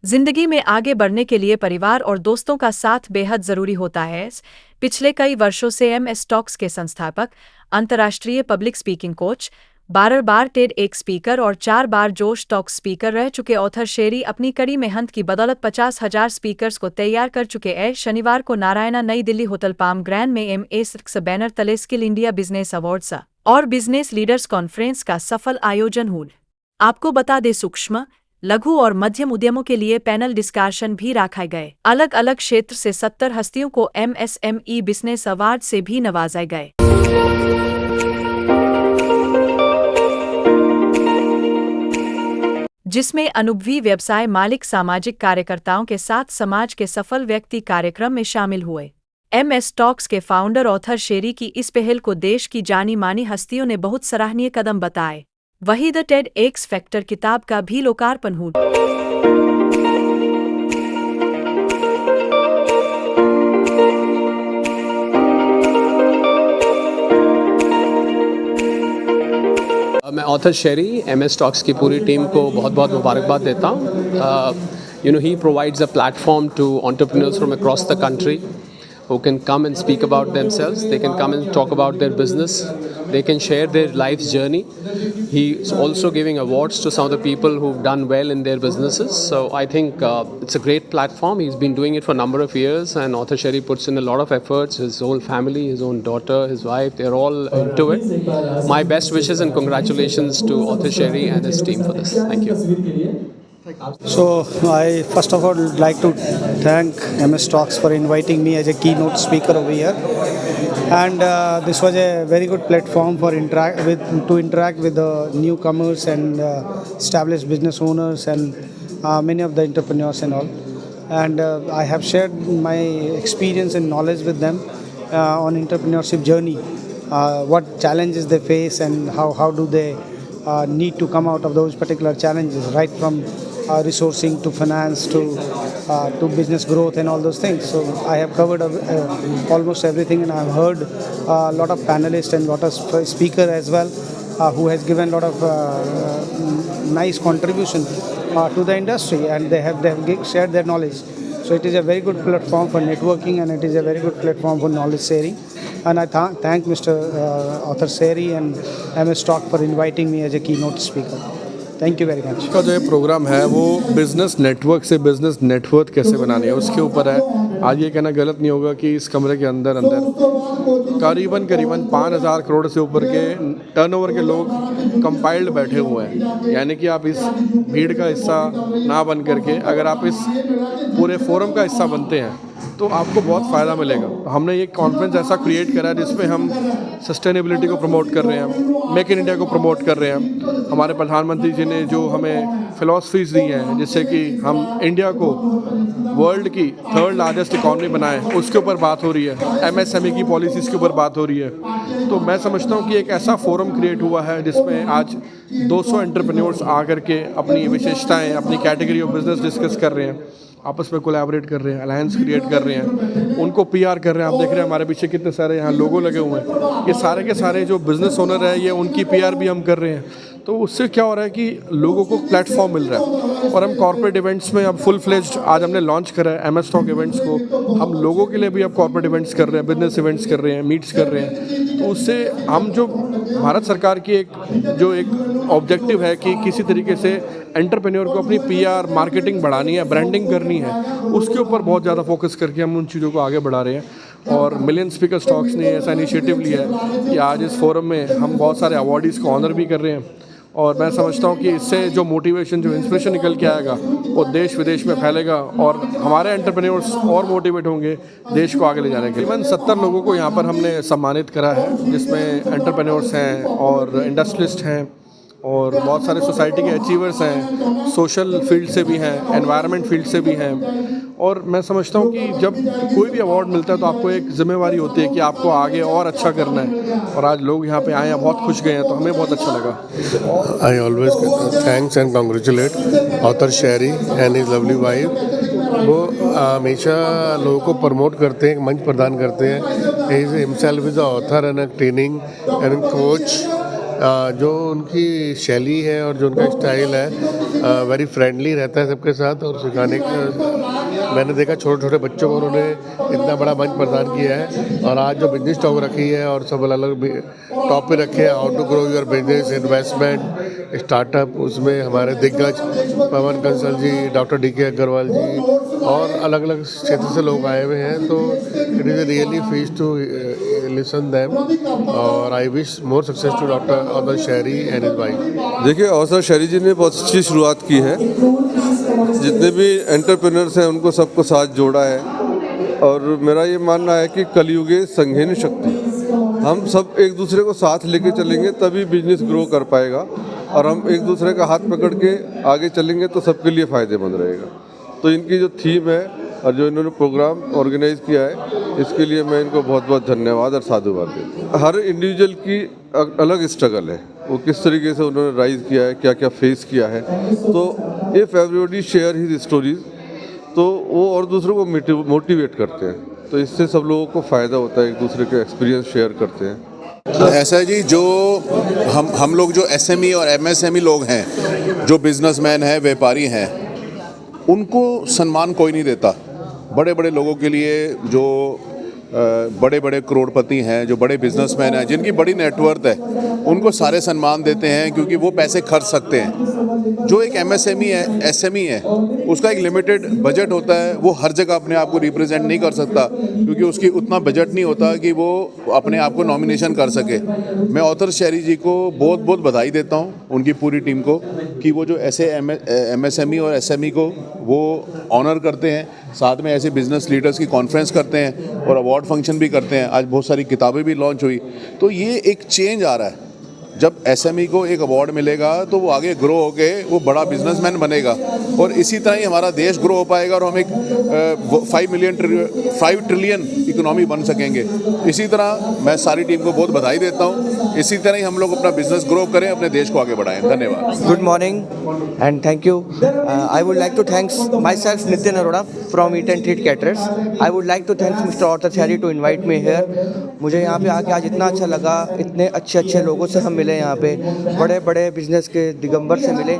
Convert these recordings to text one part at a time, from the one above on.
जिंदगी में आगे बढ़ने के लिए परिवार और दोस्तों का साथ बेहद जरूरी होता है। पिछले कई वर्षों से MS टॉक्स के संस्थापक, अंतर्राष्ट्रीय पब्लिक स्पीकिंग कोच, 12 बार टेड एक स्पीकर और 4 बार जोश टॉक्स स्पीकर रह चुके ऑथर शेरी अपनी कड़ी मेहनत की बदौलत 50,000 स्पीकर्स को तैयार कर चुके हैं। शनिवार को नारायणा नई दिल्ली होटल पाम ग्रैंड में MS बैनर तले स्किल इंडिया बिजनेस अवार्ड्स और बिजनेस लीडर्स कॉन्फ्रेंस का सफल आयोजन हुआ। आपको बता दें, सूक्ष्म, लघु और मध्यम उद्यमों के लिए पैनल डिस्कशन भी रखे गए। अलग अलग क्षेत्र से 70 हस्तियों को MSME बिजनेस अवार्ड से भी नवाजा गए, जिसमें अनुभवी व्यवसाय मालिक, सामाजिक कार्यकर्ताओं के साथ समाज के सफल व्यक्ति कार्यक्रम में शामिल हुए। MS टॉक्स के फाउंडर ऑथर शेरी की इस पहल को देश की जानी मानी हस्तियों ने बहुत सराहनीय कदम बताए। वहीं द टेड एक्स फैक्टर किताब का भी लोकार्पण हुआ। मैं ऑथर शेरी MS टॉक्स की पूरी टीम को बहुत बहुत मुबारकबाद देता हूँ। He provides a platform to entrepreneurs from across the country who can come and speak about themselves. They can come and talk about their business. They can share their life's journey. He's also giving awards to some of the people who've done well in their businesses. So I think it's a great platform. He's been doing it for a number of years, and Author Sherry puts in a lot of efforts. His whole family, his own daughter, his wife, they're all into it. My best wishes and congratulations to Author Sherry and his team for this. Thank you. So I first of all would like to thank MS Talks for inviting me as a keynote speaker over here, and this was a very good platform for interact with the newcomers and established business owners and many of the entrepreneurs and all. And I have shared my experience and knowledge with them on entrepreneurship journey, what challenges they face and how do they need to come out of those particular challenges, right from resourcing to finance to business growth and all those things. So I have covered almost everything, and I have heard a lot of panelists and lot of speaker as well who has given a lot of nice contribution to the industry, and they have shared their knowledge. So it is a very good platform for networking, and it is a very good platform for knowledge sharing. And I thank Mr. Author Sherry and MS Talk for inviting me as a keynote speaker. Thank you very much. का जो ये programme है वो business network से business network कैसे बनानी है उसके ऊपर है। आज ये कहना गलत नहीं होगा कि इस कमरे के अंदर करीबन 5,000 करोड़ से ऊपर के टर्नओवर के लोग कंपाइल्ड बैठे हुए हैं। यानी कि आप इस भीड़ का हिस्सा ना बन करके अगर आप इस पूरे फोरम का हिस्सा बनते हैं तो आपको बहुत फ़ायदा मिलेगा। तो हमने ये कॉन्फ्रेंस ऐसा क्रिएट करा है जिसमें हम सस्टेनेबिलिटी को प्रमोट कर रहे हैं, मेक इन इंडिया को प्रमोट कर रहे हैं। हमारे प्रधानमंत्री जी ने जो हमें फ़िलॉसफीज़ दी हैं जिससे कि हम इंडिया को वर्ल्ड की 3rd लार्जेस्ट इकॉनमी बनाएं, उसके ऊपर बात हो रही है। MSME की पॉलिसीज़ के ऊपर बात हो रही है। तो मैं समझता हूँ कि एक ऐसा फोरम क्रिएट हुआ है जिसमें आज 200 एंटरप्रेन्योर्स आकर के अपनी विशेषताएँ, अपनी कैटेगरी ऑफ बिज़नेस डिस्कस कर रहे हैं, आपस में कोलैबोरेट कर रहे हैं, अलायंस क्रिएट कर रहे हैं, उनको PR कर रहे हैं। आप देख रहे हैं हमारे पीछे कितने सारे यहाँ लोगो लगे हुए हैं। ये सारे के सारे जो बिज़नेस ओनर है ये उनकी PR भी हम कर रहे हैं। तो उससे क्या हो रहा है कि लोगों को प्लेटफॉर्म मिल रहा है। और हम कॉर्पोरेट इवेंट्स में अब फुल फ्लेज्ड आज हमने लॉन्च करा है MS टॉक इवेंट्स को। हम लोगों के लिए भी अब कॉर्पोरेट इवेंट्स कर रहे हैं, बिजनेस इवेंट्स कर रहे हैं, मीट्स कर रहे हैं। तो उससे हम जो भारत सरकार की एक ऑब्जेक्टिव है कि किसी तरीके से एंटरप्रेन्योर को अपनी PR मार्केटिंग बढ़ानी है, ब्रांडिंग करनी है, उसके ऊपर बहुत ज़्यादा फोकस करके हम उन चीज़ों को आगे बढ़ा रहे हैं। और मिलियन स्पीकर टॉक्स ने ऐसा इनिशिएटिव लिया है कि आज इस फोरम में हम बहुत सारे अवार्डीज़ को ऑनर भी कर रहे हैं। और मैं समझता हूँ कि इससे जो मोटिवेशन, जो इंस्पिरेशन निकल के आएगा वो देश विदेश में फैलेगा और हमारे एंटरप्रेन्योर्स और मोटिवेट होंगे देश को आगे ले जाने के लिए। तकरीबन 70 लोगों को यहाँ पर हमने सम्मानित करा है, जिसमें एंटरप्रेन्योर्स हैं और इंडस्ट्रियलिस्ट हैं और बहुत सारे सोसाइटी के अचीवर्स हैं, सोशल फील्ड से भी हैं, एनवायरनमेंट फील्ड से भी हैं। और मैं समझता हूँ कि जब कोई भी अवार्ड मिलता है तो आपको एक जिम्मेवारी होती है कि आपको आगे और अच्छा करना है। और आज लोग यहाँ पे आए हैं, बहुत खुश गए हैं, तो हमें बहुत अच्छा लगा। I always thanks and congratulate author Sheri and his lovely wife. वो हमेशा लोगों को प्रमोट करते हैं, मंच प्रदान करते हैं। He is himself is a author and a training and coach जो उनकी शैली है और जो उनका स्टाइल है वेरी फ्रेंडली रहता है सबके साथ। और सिखाने का मैंने देखा छोटे छोटे बच्चों को उन्होंने इतना बड़ा मंच प्रदान किया है। और आज जो बिजनेस टॉक रखी है और सब अलग अलग टॉपिक रखे हैं, how to grow your business, investment, startup, उसमें हमारे दिग्गज पवन कंसल जी, डॉक्टर DK अग्रवाल जी और अलग अलग क्षेत्र से लोग आए हुए हैं। तो it is a really feast to listen them और I wish more success to doctor Autar Shahri and his wife. देखिए, औतर शहरी जी ने बहुत अच्छी शुरुआत की है। जितने भी एंटरप्रेन्योर्स हैं उनको सबको साथ जोड़ा है। और मेरा ये मानना है कि कलयुगे संघेन शक्ति, हम सब एक दूसरे को साथ लेके चलेंगे तभी बिजनेस ग्रो कर पाएगा। और हम एक दूसरे का हाथ पकड़ के आगे चलेंगे तो सबके लिए फ़ायदेमंद रहेगा। तो इनकी जो थीम है और जो इन्होंने प्रोग्राम ऑर्गेनाइज़ किया है, इसके लिए मैं इनको बहुत बहुत धन्यवाद और साधुवाद देता हूँ। हर इंडिविजुअल की अलग स्ट्रगल है, वो किस तरीके से उन्होंने राइज़ किया है, क्या क्या फेस किया है। तो if everybody share his stories, तो वो और दूसरों को मोटिवेट करते हैं। तो इससे सब लोगों को फ़ायदा होता है, एक दूसरे के एक्सपीरियंस शेयर करते हैं। ऐसा है जी, जो हम लोग जो SME और MSME लोग हैं, जो बिजनेसमैन हैं, व्यापारी हैं, उनको सम्मान कोई नहीं देता। बड़े बड़े लोगों के लिए जो बड़े बड़े करोड़पति हैं, जो बड़े बिजनेसमैन हैं, जिनकी बड़ी नेटवर्थ है, उनको सारे सम्मान देते हैं क्योंकि वो पैसे खर्च सकते हैं। जो एक MSME है, SME है, उसका एक लिमिटेड बजट होता है। वो हर जगह अपने आप को रिप्रेजेंट नहीं कर सकता क्योंकि उसकी उतना बजट नहीं होता कि वो अपने आप को नॉमिनेशन कर सके। मैं औतर शहरी जी को बहुत बहुत बधाई देता हूँ, उनकी पूरी टीम को, कि वो जो ऐसे MSME और SME को वो ऑनर करते हैं, साथ में ऐसे बिजनेस लीडर्स की कॉन्फ्रेंस करते हैं और अवार्ड फंक्शन भी करते हैं। आज बहुत सारी किताबें भी लॉन्च हुई। तो ये एक चेंज आ रहा है। जब SME को एक अवार्ड मिलेगा तो वो आगे ग्रो होके वो बड़ा बिजनेसमैन बनेगा और इसी तरह ही हमारा देश ग्रो हो पाएगा और हम एक 5 ट्रिलियन इकोनॉमी बन सकेंगे। इसी तरह मैं सारी टीम को बहुत बधाई देता हूँ। इसी तरह ही हम लोग अपना बिजनेस ग्रो करें, अपने देश को आगे बढ़ाएं। धन्यवाद। Good morning and thank you. I would like to thank myself Nitin Arora from Eat and Treat Caterers. I would like to thank Mr. Author Shahri to invite me here. मुझे यहाँ पे आके आज इतना अच्छा लगा, इतने अच्छे अच्छे लोगों से हम मिले, यहाँ पे बड़े बड़े बिजनेस के दिगंबर से मिले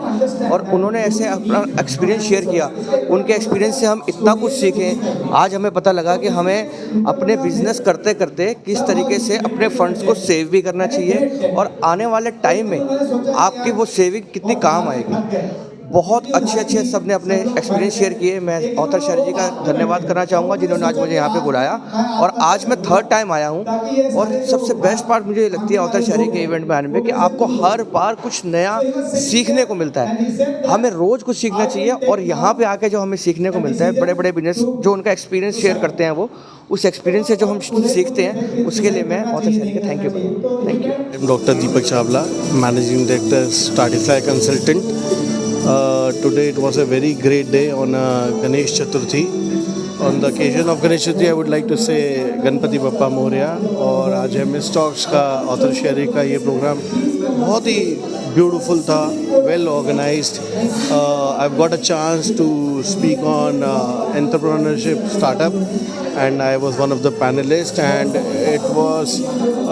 और उन्होंने ऐसे अपना एक्सपीरियंस शेयर किया। उनके एक्सपीरियंस से हम इतना कुछ सीखें। आज हमें पता लगा कि हमें अपने बिजनेस करते करते किस तरीके से अपने फंड्स को सेव भी करना चाहिए और आने वाले टाइम में आपकी वो सेविंग कितनी काम आएगी। बहुत अच्छे सब ने अपने एक्सपीरियंस शेयर किए। मैं औतर शहरी जी का धन्यवाद करना चाहूँगा जिन्होंने आज मुझे यहाँ पे बुलाया और आज मैं 3rd टाइम आया हूँ। और सबसे बेस्ट पार्ट मुझे ये लगती है औतर शहरी के इवेंट में आने में कि आपको हर बार कुछ नया सीखने को मिलता है। हमें रोज़ कुछ सीखना चाहिए और यहाँ पर आके जो हमें सीखने को मिलता है, बड़े बड़े बिजनेस जो उनका एक्सपीरियंस शेयर करते हैं, वो उस एक्सपीरियंस से जो हम सीखते हैं, उसके लिए मैं औतर शहरी के thank you. Doctor Deepak Chawla, managing director startify consultant. Today it was a very great day on Ganesh Chaturthi. On the occasion of Ganesh Chaturthi, I would like to say Ganpati Bappa Morya. और आज MS Talks का औतर शहरी का ये प्रोग्राम बहुत ही beautiful था, well organized. I've got a chance to speak on entrepreneurship startup and I was one of the panelists and it was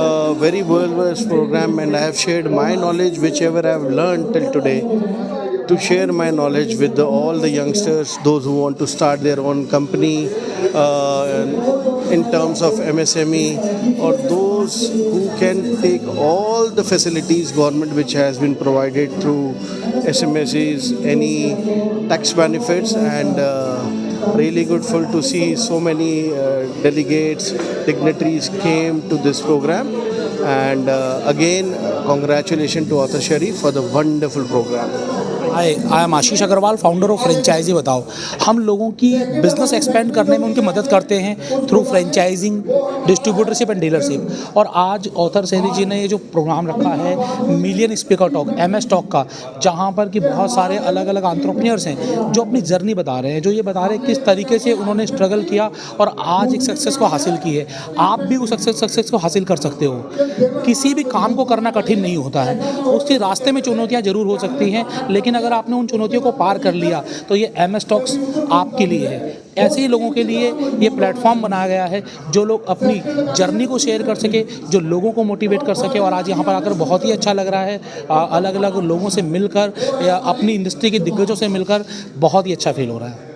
a very well-versed program and I have shared my knowledge whichever I have learned till today, to share my knowledge with all the youngsters, those who want to start their own company in terms of MSME, or those who can take all the facilities government which has been provided through SMSEs, any tax benefits, and really grateful to see so many delegates, dignitaries came to this program. And again, congratulations to Author Shahri for the wonderful program. I am Ashish Agarwal, founder of franchise Batao. हम लोगों की business expand करने में उनकी मदद करते हैं through franchising, distributorship and dealership. और आज औथर शहरी जी ने ये जो प्रोग्राम रखा है million speaker talk, MS talk का, जहाँ पर कि बहुत सारे अलग अलग एंटरप्रेन्योर्स हैं जो अपनी जर्नी बता रहे हैं, जो ये बता रहे हैं किस तरीके से उन्होंने स्ट्रगल किया और आज एक सक्सेस को हासिल की है। आप भी उस सक्सेस को हासिल कर सकते हो। किसी भी काम को करना कठिन नहीं होता है, उसके रास्ते में चुनौतियाँ जरूर हो सकती हैं, लेकिन अगर आपने उन चुनौतियों को पार कर लिया तो ये MS टॉक्स आपके लिए है। ऐसे ही लोगों के लिए ये प्लेटफॉर्म बनाया गया है जो लोग अपनी जर्नी को शेयर कर सके, जो लोगों को मोटिवेट कर सके। और आज यहाँ पर आकर बहुत ही अच्छा लग रहा है, अलग अलग लोगों से मिलकर या अपनी इंडस्ट्री के दिग्गजों से मिलकर बहुत ही अच्छा फील हो रहा है।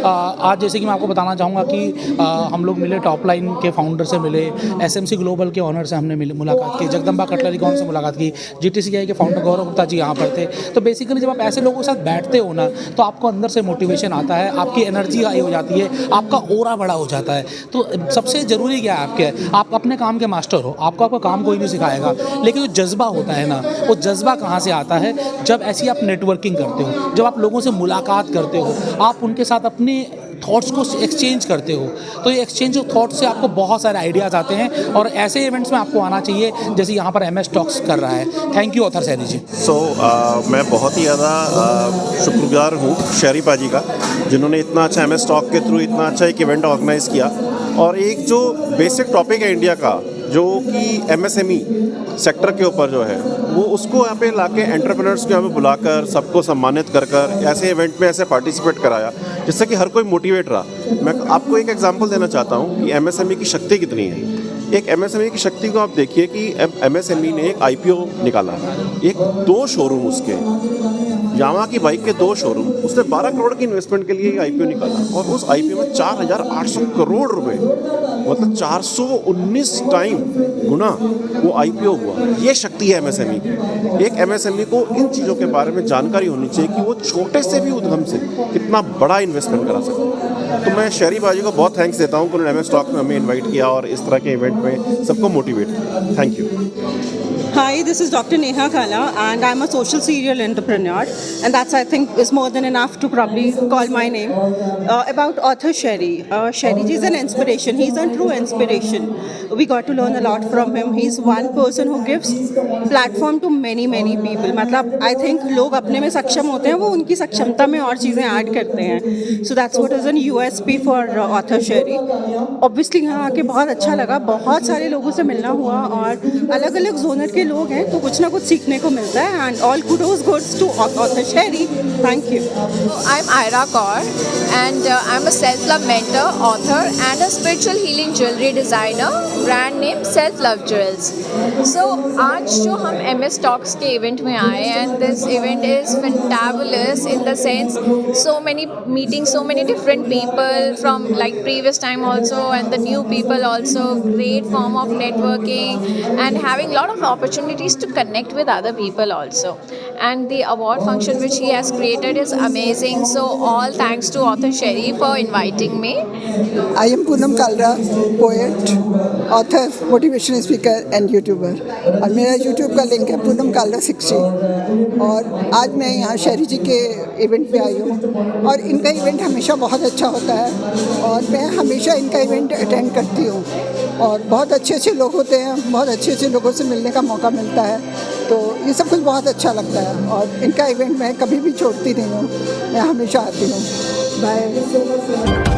आज जैसे कि मैं आपको बताना चाहूँगा कि हम लोग मिले, टॉप लाइन के फाउंडर से मिले, एसएमसी ग्लोबल के ऑनर से हमने मुलाकात की, जगदम्बा कटलरी कॉन से मुलाकात की, जीटीसीआई के फाउंडर गौरव गुप्ता जी यहाँ पर थे। तो बेसिकली जब आप ऐसे लोगों के साथ बैठते हो ना, तो आपको अंदर से मोटिवेशन आता है, आपकी एनर्जी हाई हो जाती है, आपका ऑरा बड़ा हो जाता है। तो सबसे ज़रूरी क्या है, आप अपने काम के मास्टर हो, आपका काम कोई नहीं सिखाएगा, लेकिन जो जज्बा होता है ना, वो जज्बा कहाँ से आता है? जब ऐसी आप नेटवर्किंग करते हो, जब आप लोगों से मुलाकात करते हो, आप उनके साथ अपने थॉट्स को एक्सचेंज करते हो, तो ये एक्सचेंज ऑफ थॉट्स से आपको बहुत सारे आइडियाज़ आते हैं और ऐसे इवेंट्स में आपको आना चाहिए जैसे यहाँ पर MS टॉक्स कर रहा है। थैंक यू ऑथर शहरी जी। मैं बहुत ही ज़्यादा शुक्रगुजार हूँ शहरी पाजी का, जिन्होंने इतना अच्छा MS टॉक के थ्रू इतना अच्छा एक इवेंट ऑर्गेनाइज़ किया। और एक जो बेसिक टॉपिक है इंडिया का, जो कि MSME सेक्टर के ऊपर जो है, वो उसको यहाँ पे लाके एंटरप्रेन्योर्स को यहाँ पे बुलाकर सबको सम्मानित कर ऐसे इवेंट में ऐसे पार्टिसिपेट कराया, जिससे कि हर कोई मोटिवेट रहा। मैं आपको एक एग्जांपल देना चाहता हूँ कि MSME की शक्ति कितनी है। एक MSME की शक्ति को आप देखिए कि MSME ने एक IPO निकाला, एक 2 शोरूम उसके, यामा की बाइक के 2 शोरूम, उसने 12 करोड़ की इन्वेस्टमेंट के लिए IPO निकाला और उस IPO में 4,800 करोड़ रुपए, मतलब 419 टाइम गुना वो IPO हुआ। ये शक्ति है MSME की। एक MSME को इन चीज़ों के बारे में जानकारी होनी चाहिए कि वो छोटे से भी उद्यम से कितना बड़ा इन्वेस्टमेंट करा सकते हैं। तो मैं शहरी बाजी को बहुत थैंक्स देता हूँ कि उन्होंने MS टॉक में हमें इन्वाइट किया और इस तरह के इवेंट में सबको मोटिवेट किया। Thank you. Hi, this is Dr. Neha Kala and I'm a social serial entrepreneur, and that's, I think, is more than enough to probably call my name. About author Sherry. Sherry ji is an inspiration. He's a true inspiration. We got to learn a lot from him. He's one person who gives platform to many people. मतलब I think लोग अपने में सक्षम होते हैं, वो उनकी सक्षमता में और चीज़ें ऐड करते हैं. So that's what is an USP for author Sherry. Obviously यहाँ आके बहुत अच्छा लगा, बहुत सारे लोगों से मिलना हुआ और अलग अलग जोनर के लोग हैं, तो कुछ ना कुछ सीखने को मिलता है. And all kudos goes to author Sherry. Thank you. I'm Ira Kaur and I'm a self-love mentor, author and a spiritual healing jewelry designer, brand name Self Love Jewels. So आज जो हम MS Talks के event में आए, and this event is fantabulous in the sense so many meetings, so many different people from like previous time also and the new people also, great form of networking and having lot of opportunities to connect with other people also. And the award function which he has created is amazing. So all thanks to author Sherry for inviting me. I am Poonam Kalra, poet, author, motivational speaker and YouTuber. और मेरा YouTube का link है पूनम कालरा 60. और आज मैं यहाँ शहरी जी के इवेंट पे आई हूँ और इनका इवेंट हमेशा बहुत अच्छा होता है और मैं हमेशा इनका इवेंट अटेंड करती हूँ और बहुत अच्छे लोग होते हैं, बहुत अच्छे लोगों से मिलने का मौका मिलता है, तो ये सब कुछ बहुत अच्छा लगता है और इनका इवेंट मैं कभी भी छोड़ती नहीं हूँ, मैं हमेशा आती हूँ. बाय.